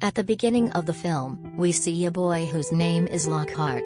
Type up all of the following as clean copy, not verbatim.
At the beginning of the film, we see a boy whose name is Lockhart.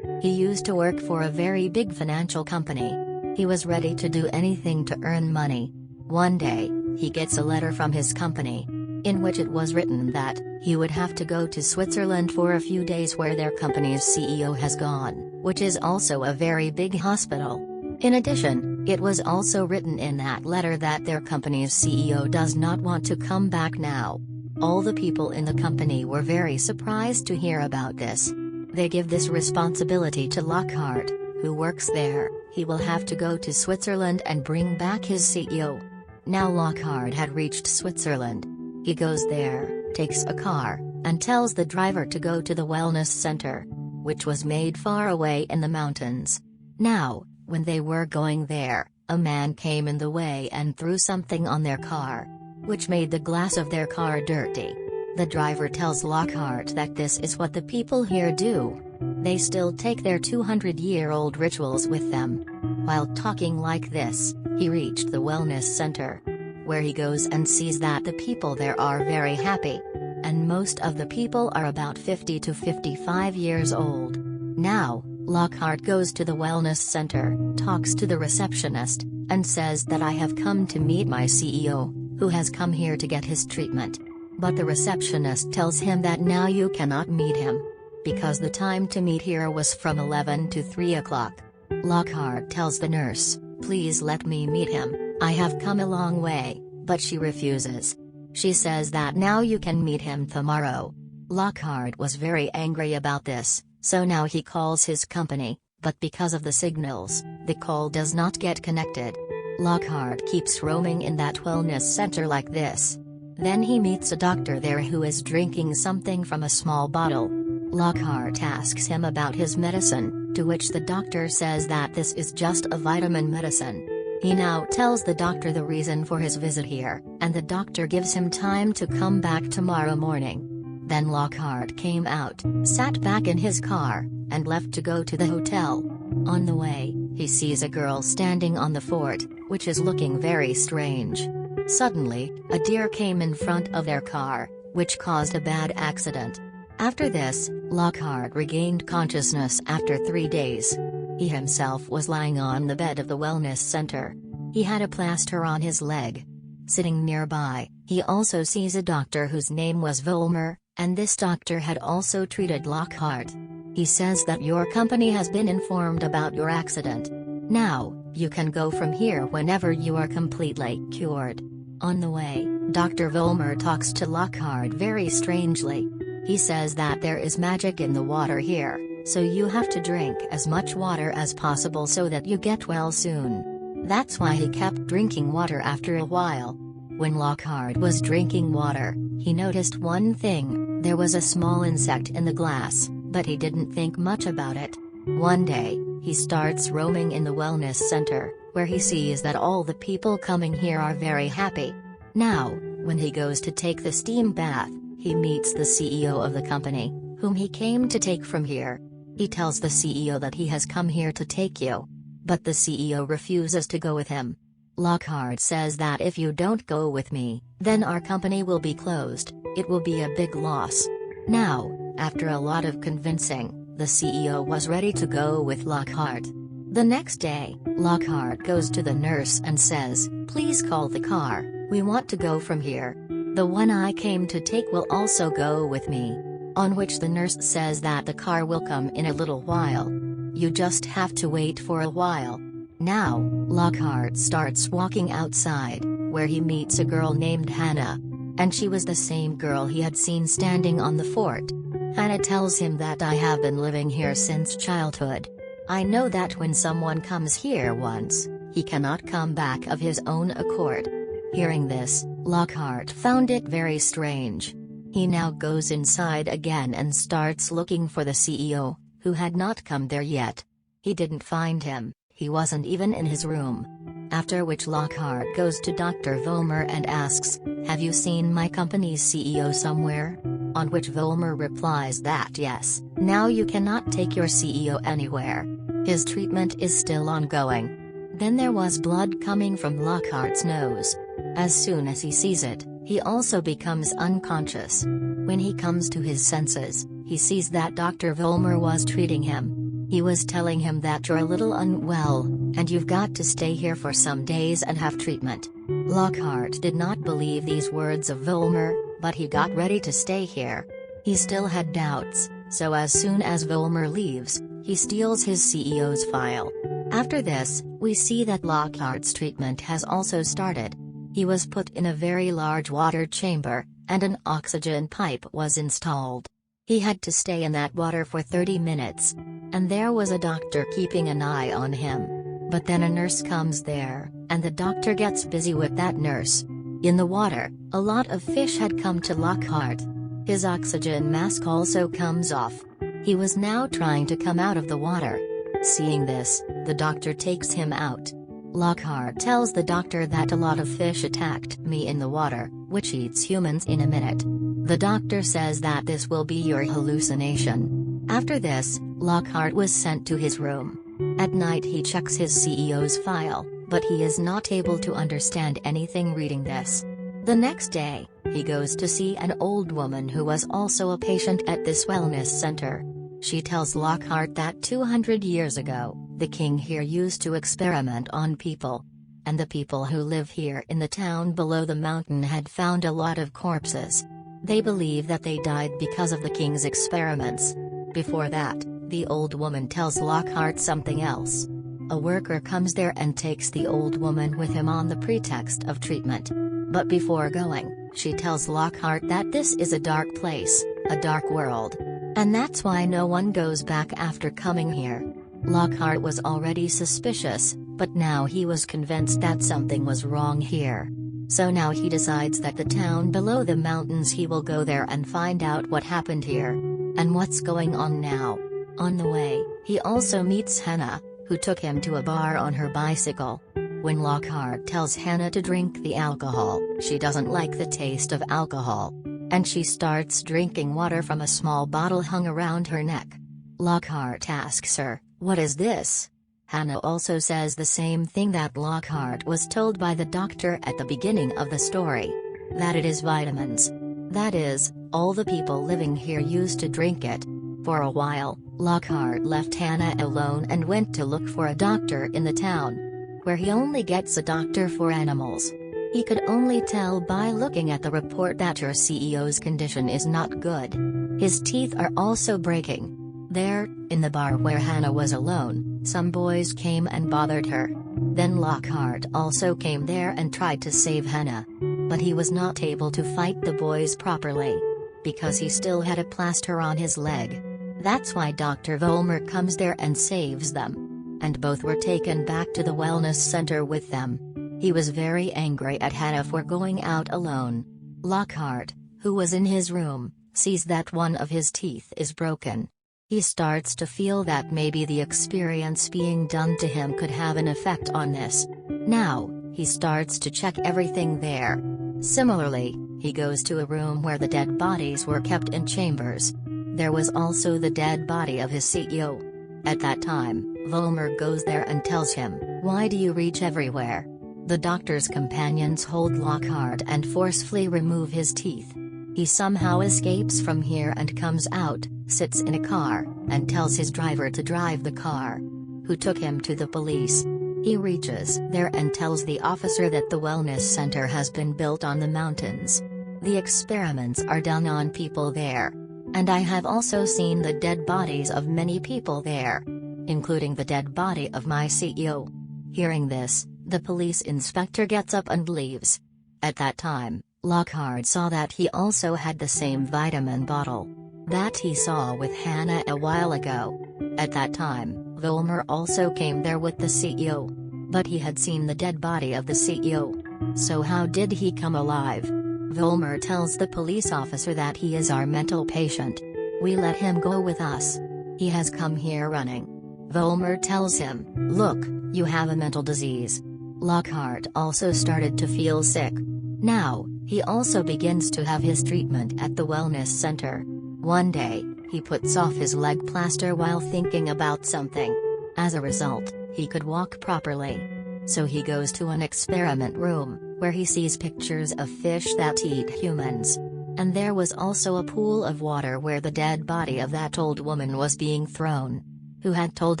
He used to work for a very big financial company. He was ready to do anything to earn money. One day, he gets a letter from his company, in which it was written that he would have to go to Switzerland for a few days where their company's CEO has gone, which is also a very big hospital. In addition, it was also written in that letter that their company's CEO does not want to come back now. All the people in the company were very surprised to hear about this. They give this responsibility to Lockhart, who works there. He will have to go to Switzerland and bring back his CEO. Now Lockhart had reached Switzerland. He goes there, takes a car, and tells the driver to go to the wellness center, which was made far away in the mountains. Now, when they were going there, a man came in the way and threw something on their car, which made the glass of their car dirty. The driver tells Lockhart that this is what the people here do. They still take their 200-year-old rituals with them. While talking like this, he reached the wellness center, where he goes and sees that the people there are very happy. And most of the people are about 50 to 55 years old. Now, Lockhart goes to the wellness center, talks to the receptionist, and says that I have come to meet my CEO, who has come here to get his treatment. But the receptionist tells him that now you cannot meet him, because the time to meet here was from 11 to 3 o'clock. Lockhart tells the nurse, please let me meet him, I have come a long way, but she refuses. She says that now you can meet him tomorrow. Lockhart was very angry about this, so now he calls his company, but because of the signals, the call does not get connected. Lockhart keeps roaming in that wellness center like this. Then he meets a doctor there who is drinking something from a small bottle. Lockhart asks him about his medicine, to which the doctor says that this is just a vitamin medicine. He now tells the doctor the reason for his visit here, and the doctor gives him time to come back tomorrow morning. Then Lockhart came out, sat back in his car, and left to go to the hotel. On the way, he sees a girl standing on the fort, which is looking very strange. Suddenly, a deer came in front of their car, which caused a bad accident. After this, Lockhart regained consciousness after 3 days. He himself was lying on the bed of the wellness center. He had a plaster on his leg. Sitting nearby, he also sees a doctor whose name was Volmer, and this doctor had also treated Lockhart. He says that your company has been informed about your accident. Now, you can go from here whenever you are completely cured. On the way, Dr. Volmer talks to Lockhart very strangely. He says that there is magic in the water here, so you have to drink as much water as possible so that you get well soon. That's why he kept drinking water after a while. When Lockhart was drinking water, he noticed one thing: there was a small insect in the glass, but he didn't think much about it. One day, he starts roaming in the wellness center, where he sees that all the people coming here are very happy. Now, when he goes to take the steam bath, he meets the CEO of the company, whom he came to take from here. He tells the CEO that he has come here to take you. But the CEO refuses to go with him. Lockhart says that if you don't go with me, then our company will be closed, it will be a big loss. Now, after a lot of convincing, the CEO was ready to go with Lockhart. The next day, Lockhart goes to the nurse and says, please call the car, we want to go from here. The one I came to take will also go with me. On which the nurse says that the car will come in a little while. You just have to wait for a while. Now, Lockhart starts walking outside, where he meets a girl named Hannah. And she was the same girl he had seen standing on the fort. Hannah tells him that I have been living here since childhood. I know that when someone comes here once, he cannot come back of his own accord. Hearing this, Lockhart found it very strange. He now goes inside again and starts looking for the CEO, who had not come there yet. He didn't find him, he wasn't even in his room. After which Lockhart goes to Dr. Volmer and asks, have you seen my company's CEO somewhere? On which Volmer replies that yes, now you cannot take your CEO anywhere. His treatment is still ongoing. Then there was blood coming from Lockhart's nose. As soon as he sees it, He also becomes unconscious. When he comes to his senses, he sees that Dr. Volmer was treating him. He was telling him that you're a little unwell, and you've got to stay here for some days and have treatment. Lockhart did not believe these words of Volmer, but he got ready to stay here. He still had doubts, so as soon as Volmer leaves, he steals his CEO's file. After this, we see that Lockhart's treatment has also started. He was put in a very large water chamber, and an oxygen pipe was installed. He had to stay in that water for 30 minutes. And there was a doctor keeping an eye on him. But then a nurse comes there, and the doctor gets busy with that nurse. In the water, a lot of fish had come to Lockhart. His oxygen mask also comes off. He was now trying to come out of the water. Seeing this, the doctor takes him out. Lockhart tells the doctor that a lot of fish attacked me in the water, which eats humans in a minute. The doctor says that this will be your hallucination. After this, Lockhart was sent to his room. At night he checks his CEO's file, but he is not able to understand anything reading this. The next day, he goes to see an old woman who was also a patient at this wellness center. She tells Lockhart that 200 years ago, the king here used to experiment on people. And the people who live here in the town below the mountain had found a lot of corpses. They believe that they died because of the king's experiments. Before that, the old woman tells Lockhart something else. A worker comes there and takes the old woman with him on the pretext of treatment. But before going, she tells Lockhart that this is a dark place, a dark world. And that's why no one goes back after coming here. Lockhart was already suspicious, but now he was convinced that something was wrong here. So now he decides that the town below the mountains, he will go there and find out what happened here. And what's going on now. On the way, he also meets Hannah, who took him to a bar on her bicycle. When Lockhart tells Hannah to drink the alcohol, she doesn't like the taste of alcohol. And she starts drinking water from a small bottle hung around her neck. Lockhart asks her, "What is this?" Hannah also says the same thing that Lockhart was told by the doctor at the beginning of the story. That it is vitamins. That is, all the people living here used to drink it. For a while, Lockhart left Hannah alone and went to look for a doctor in the town. Where he only gets a doctor for animals. He could only tell by looking at the report that your CEO's condition is not good. His teeth are also breaking. There, in the bar where Hannah was alone, some boys came and bothered her. Then Lockhart also came there and tried to save Hannah. But he was not able to fight the boys properly. Because he still had a plaster on his leg. That's why Dr. Volmer comes there and saves them. And both were taken back to the wellness center with them. He was very angry at Hannah for going out alone. Lockhart, who was in his room, sees that one of his teeth is broken. He starts to feel that maybe the experience being done to him could have an effect on this. Now, he starts to check everything there. Similarly, he goes to a room where the dead bodies were kept in chambers. There was also the dead body of his CEO. At that time, Volmer goes there and tells him, "Why do you reach everywhere?" The doctor's companions hold Lockhart and forcefully remove his teeth. He somehow escapes from here and comes out, sits in a car, and tells his driver to drive the car. Who took him to the police. He reaches there and tells the officer that the wellness center has been built on the mountains. The experiments are done on people there. And I have also seen the dead bodies of many people there. Including the dead body of my CEO. Hearing this, the police inspector gets up and leaves. At that time, Lockhart saw that he also had the same vitamin bottle that he saw with Hannah a while ago. At that time, Volmer also came there with the CEO. But he had seen the dead body of the CEO. So how did he come alive? Volmer tells the police officer that he is our mental patient. We let him go with us. He has come here running. Volmer tells him, "Look, you have a mental disease." Lockhart also started to feel sick. Now, he also begins to have his treatment at the wellness center. One day, he puts off his leg plaster while thinking about something. As a result, he could walk properly. So he goes to an experiment room, where he sees pictures of fish that eat humans. And there was also a pool of water where the dead body of that old woman was being thrown. Who had told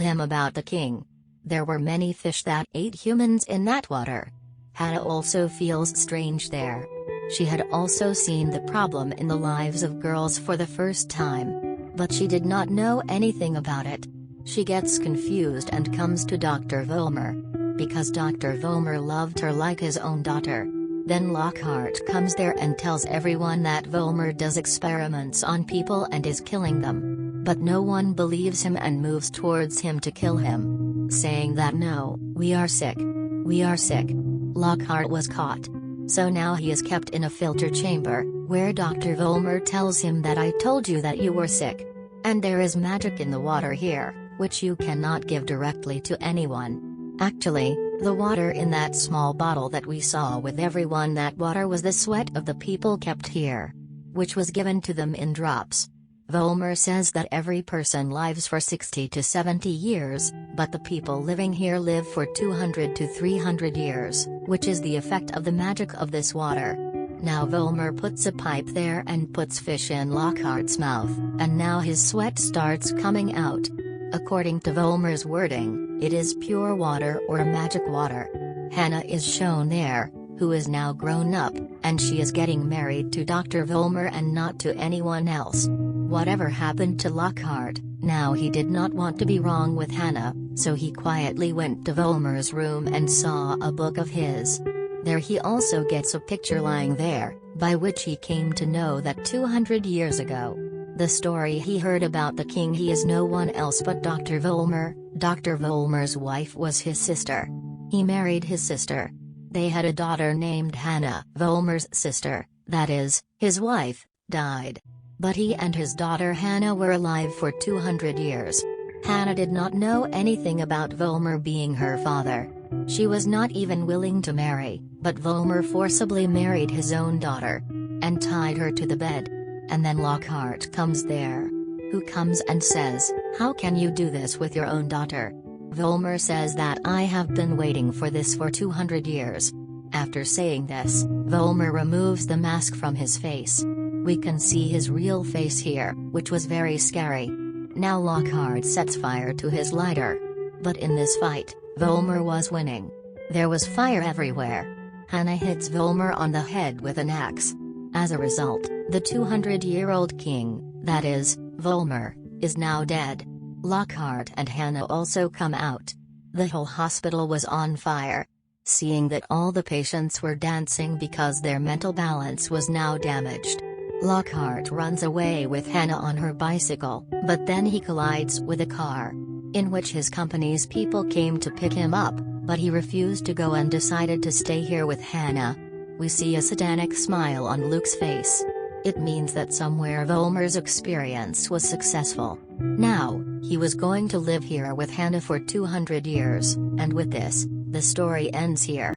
him about the king? There were many fish that ate humans in that water. Hannah also feels strange there. She had also seen the problem in the lives of girls for the first time. But she did not know anything about it. She gets confused and comes to Dr. Vollmer. Because Dr. Vollmer loved her like his own daughter. Then Lockhart comes there and tells everyone that Vollmer does experiments on people and is killing them. But no one believes him and moves towards him to kill him. Saying that no, we are sick. We are sick. Lockhart was caught. So now he is kept in a filter chamber, where Dr. Vollmer tells him that I told you that you were sick. And there is magic in the water here, which you cannot give directly to anyone. Actually, the water in that small bottle that we saw with everyone, that water was the sweat of the people kept here. Which was given to them in drops. Vollmer says that every person lives for 60 to 70 years, but the people living here live for 200 to 300 years, which is the effect of the magic of this water. Now Vollmer puts a pipe there and puts fish in Lockhart's mouth, and now his sweat starts coming out. According to Vollmer's wording, it is pure water or magic water. Hannah is shown there, who is now grown up, and she is getting married to Dr. Vollmer and not to anyone else. Whatever happened to Lockhart, now he did not want to be wrong with Hannah, so he quietly went to Vollmer's room and saw a book of his. There he also gets a picture lying there, by which he came to know that 200 years ago. The story he heard about the king, he is no one else but Dr. Vollmer. Dr. Vollmer's wife was his sister. He married his sister. They had a daughter named Hannah. Vollmer's sister, that is, his wife, died. But he and his daughter Hannah were alive for 200 years. Hannah did not know anything about Vollmer being her father. She was not even willing to marry, but Vollmer forcibly married his own daughter. And tied her to the bed. And then Lockhart comes there. Who comes and says, "How can you do this with your own daughter?" Vollmer says that I have been waiting for this for 200 years. After saying this, Vollmer removes the mask from his face. We can see his real face here, which was very scary. Now Lockhart sets fire to his lighter. But in this fight, Vollmer was winning. There was fire everywhere. Hannah hits Vollmer on the head with an axe. As a result, the 200-year-old king, that is, Vollmer, is now dead. Lockhart and Hannah also come out. The whole hospital was on fire. Seeing that all the patients were dancing because their mental balance was now damaged. Lockhart runs away with Hannah on her bicycle, but then he collides with a car. In which his company's people came to pick him up, but he refused to go and decided to stay here with Hannah. We see a satanic smile on Luke's face. It means that somewhere Vollmer's experience was successful. Now, he was going to live here with Hannah for 200 years, and with this, the story ends here.